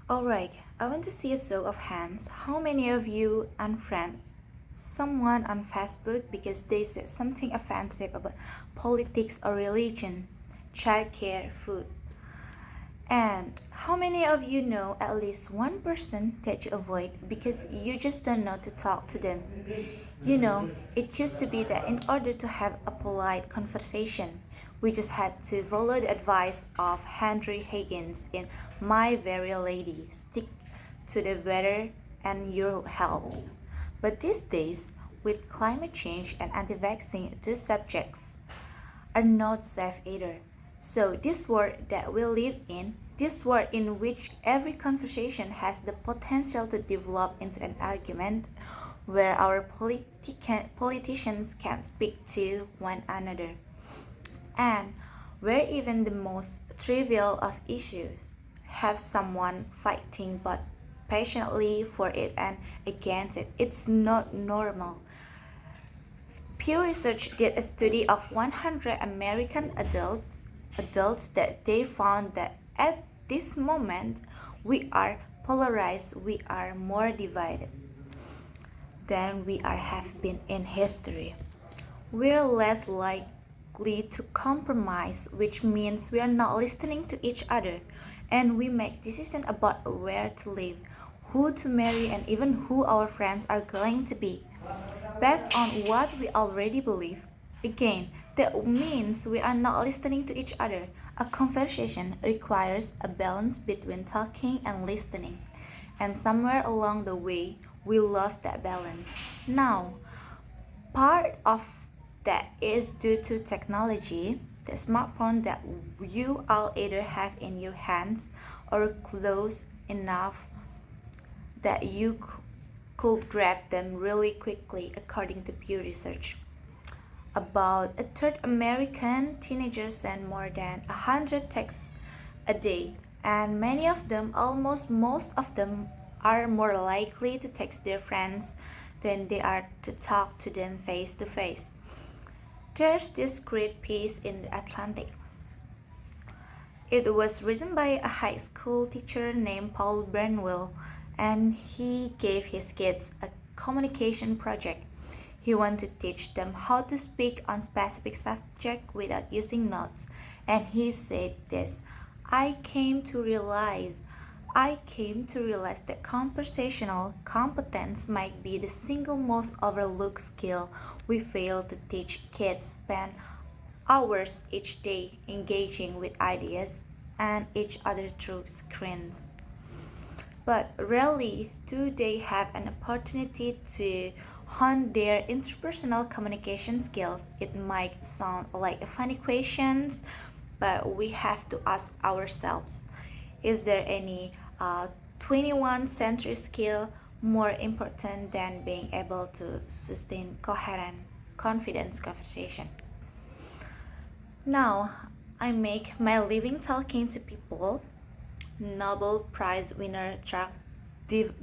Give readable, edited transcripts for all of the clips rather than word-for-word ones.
Alright, I want to see a show of hands. How many of you unfriend someone on Facebook because they said something offensive about politics or religion, childcare, food? And how many of you know at least one person that you avoid because you just don't know to talk to them? It used to be that in order to have a polite conversation, we just had to follow the advice of Henry Higgins in My Very Lady, stick to the weather and your health. But these days, with climate change and anti-vaccine, these subjects are not safe either. So this world that we live in, this world in which every conversation has the potential to develop into an argument where our politicians can speak to one another, and where even the most trivial of issues have someone fighting but passionately for it and against it. It's not normal. Pew Research did a study of 100 American adults that they found that at this moment we are polarized, we are more divided than we have been in history. We're less likely to compromise, which means we are not listening to each other, and we make decisions about where to live, who to marry, and even who our friends are going to be based on what we already believe. Again, that means we are not listening to each other. A conversation requires a balance between talking and listening. And somewhere along the way, we lost that balance. Now, part of that is due to technology. The smartphone that you all either have in your hands or close enough that you could grab them really quickly, according to Pew Research. About a third American teenagers send more than 100 texts a day, and many of them, almost most of them, are more likely to text their friends than they are to talk to them face to face. There's this great piece in The Atlantic. It was written by a high school teacher named Paul Burnwell, and he gave his kids a communication project. He wanted to teach them how to speak on specific subject without using notes. And he said this, I came to realize that conversational competence might be the single most overlooked skill we fail to teach kids. Spend hours each day engaging with ideas and each other through screens. But rarely do they have an opportunity to hone their interpersonal communication skills. It might sound like a funny question, but we have to ask ourselves, is there any 21st century skill more important than being able to sustain coherent, confident conversation? Now, I make my living talking to people, Nobel Prize winner truck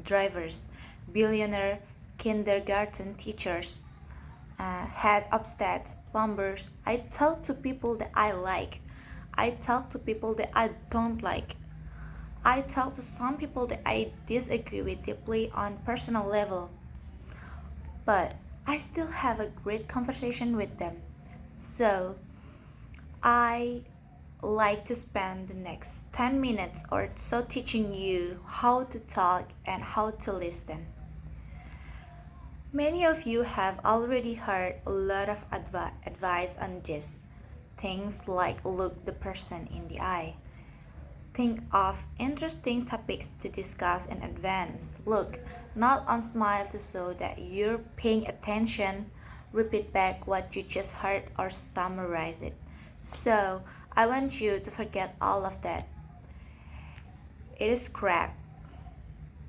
drivers, billionaire kindergarten teachers, head of stats, plumbers. I talk to people that I like. I talk to people that I don't like. I talk to some people that I disagree with deeply on personal level, but I still have a great conversation with them. So I like to spend the next 10 minutes or so teaching you how to talk and how to listen. Many of you have already heard a lot of advice on this. Things like look the person in the eye. Think of interesting topics to discuss in advance. Look, not on smile to show that you're paying attention. Repeat back what you just heard or summarize it. So, I want you to forget all of that. It is crap.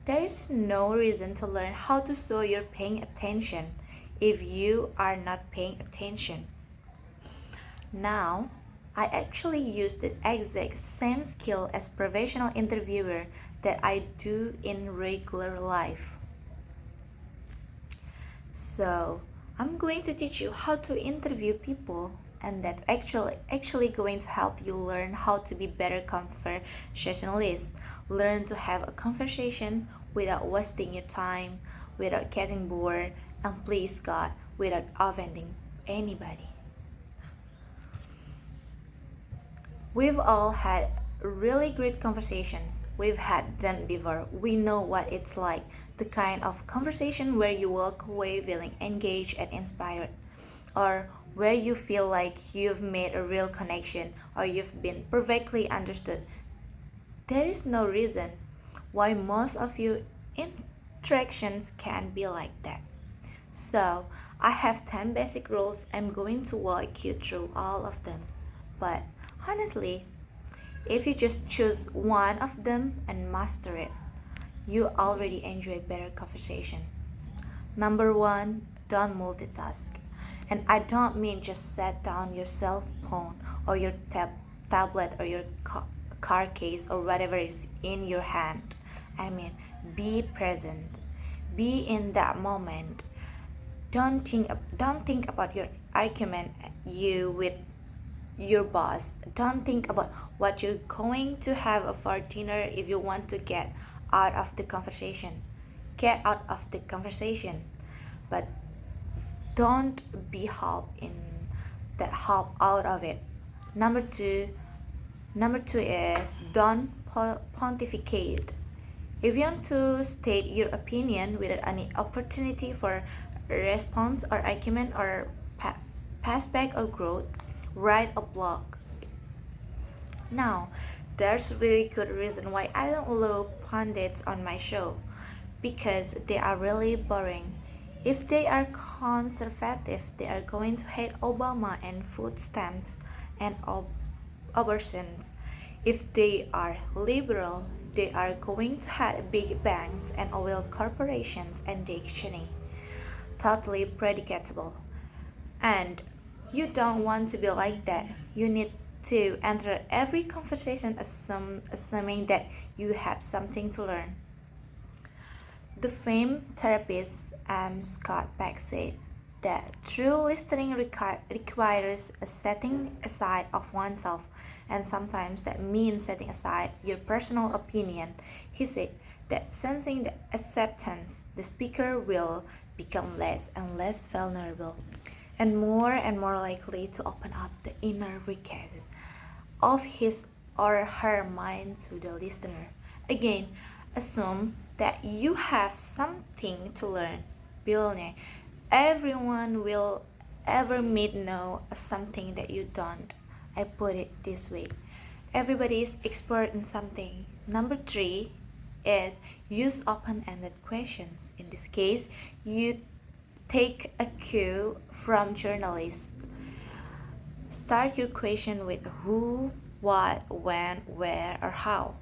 There is no reason to learn how to show you're paying attention if you are not paying attention. Now, I actually use the exact same skill as professional interviewer that I do in regular life. So, I'm going to teach you how to interview people and that's actually going to help you learn how to be better conversationalists. Learn to have a conversation without wasting your time, without getting bored, and please God, without offending anybody. We've all had really great conversations. We've had them before. We know what it's like. The kind of conversation where you walk away feeling engaged and inspired, or where you feel like you've made a real connection or you've been perfectly understood. There is no reason why most of your interactions can't be like that. So, I have 10 basic rules. I'm going to walk you through all of them. But honestly, if you just choose one of them and master it, you already enjoy better conversation. Number one, don't multitask. And I don't mean just set down your cell phone or your tablet or your car case or whatever is in your hand. I mean, be present. Be in that moment. Don't think about your argument you with your boss. Don't think about what you're going to have for dinner if you want to get out of the conversation. Get out of the conversation. But don't be helped in that help out of it. Number two, number two is don't pontificate. If you want to state your opinion without any opportunity for response or argument or pass back or growth, write a blog. Now, there's really good reason why I don't allow pundits on my show because they are really boring. If they are conservative, they are going to hate Obama and food stamps and abortions. If they are liberal, they are going to hate big banks and oil corporations and dictionary. Totally predictable. And you don't want to be like that. You need to enter every conversation assuming that you have something to learn. The famed therapist Scott Peck said that true listening requires a setting aside of oneself, and sometimes that means setting aside your personal opinion. He said that sensing the acceptance, the speaker will become less and less vulnerable and more likely to open up the inner recesses of his or her mind to the listener. Again, assume that you have something to learn. Billionaire, everyone will ever meet know something that you don't. I put it this way. Everybody is expert in something. Number three is use open-ended questions. In this case, you take a cue from journalists. Start your question with who, what, when, where, or how.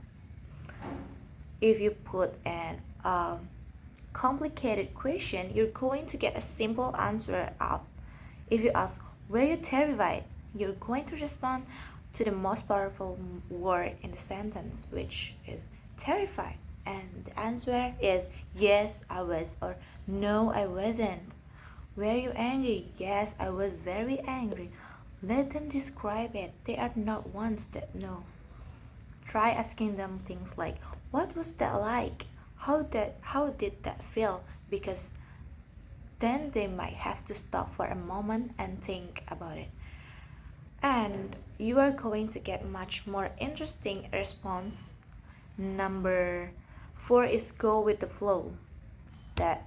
If you put an complicated question, you're going to get a simple answer out. If you ask, were you terrified? You're going to respond to the most powerful word in the sentence, which is terrified. And the answer is yes, I was, or no, I wasn't. Were you angry? Yes, I was very angry. Let them describe it. They are not ones that know. Try asking them things like, what was that like? How did that feel? Because then they might have to stop for a moment and think about it. And you are going to get much more interesting response. Number 4 is go with the flow. That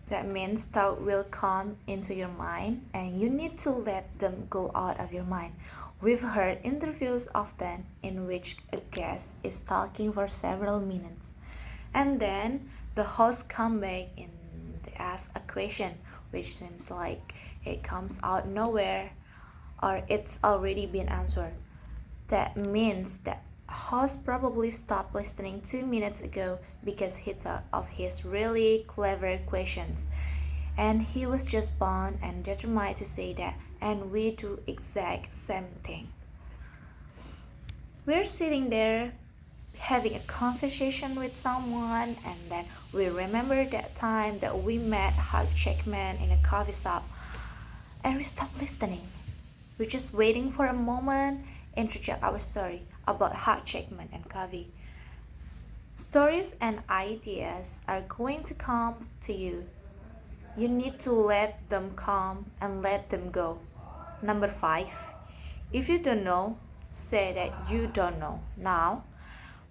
That means thought will come into your mind and you need to let them go out of your mind. We've heard interviews often in which a guest is talking for several minutes and then the host come back and they ask a question which seems like it comes out nowhere or it's already been answered. That means that host probably stopped listening 2 minutes ago because he thought of his really clever questions. And he was just bound and determined to say that, and we do exact same thing. We're sitting there having a conversation with someone and then we remember that time that we met Hugh Jackman in a coffee shop and we stop listening. We're just waiting for a moment interject our story about Hugh Jackman and coffee. Stories and ideas are going to come to you. You need to let them come and let them go. Number 5. If you don't know, say that you don't know. Now,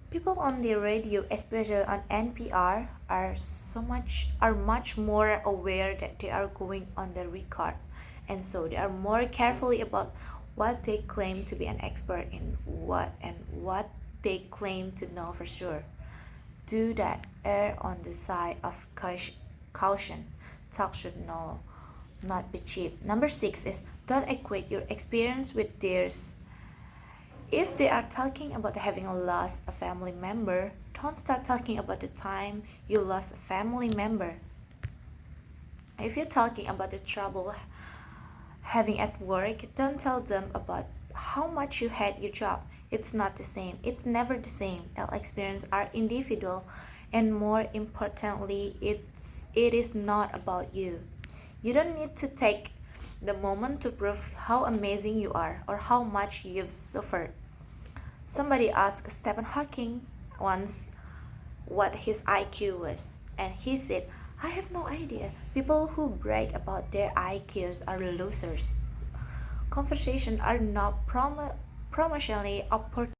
people on the radio, especially on NPR, are much more aware that they are going on the record, and so they are more carefully about what they claim to be an expert in what they claim to know for sure. Do that. Err on the side of caution. Talk should not be cheap. Number 6 is don't equate your experience with theirs. If they are talking about having lost a family member, don't start talking about the time you lost a family member. If you're talking about the trouble having at work, don't tell them about how much you hate your job. It's not the same. It's never the same. All experiences are individual, and more importantly, it is not about you. You don't need to take the moment to prove how amazing you are or how much you've suffered. Somebody asked Stephen Hawking once what his IQ was, and he said, I have no idea. People who brag about their IQs are losers. Conversations are not promotionally opportune.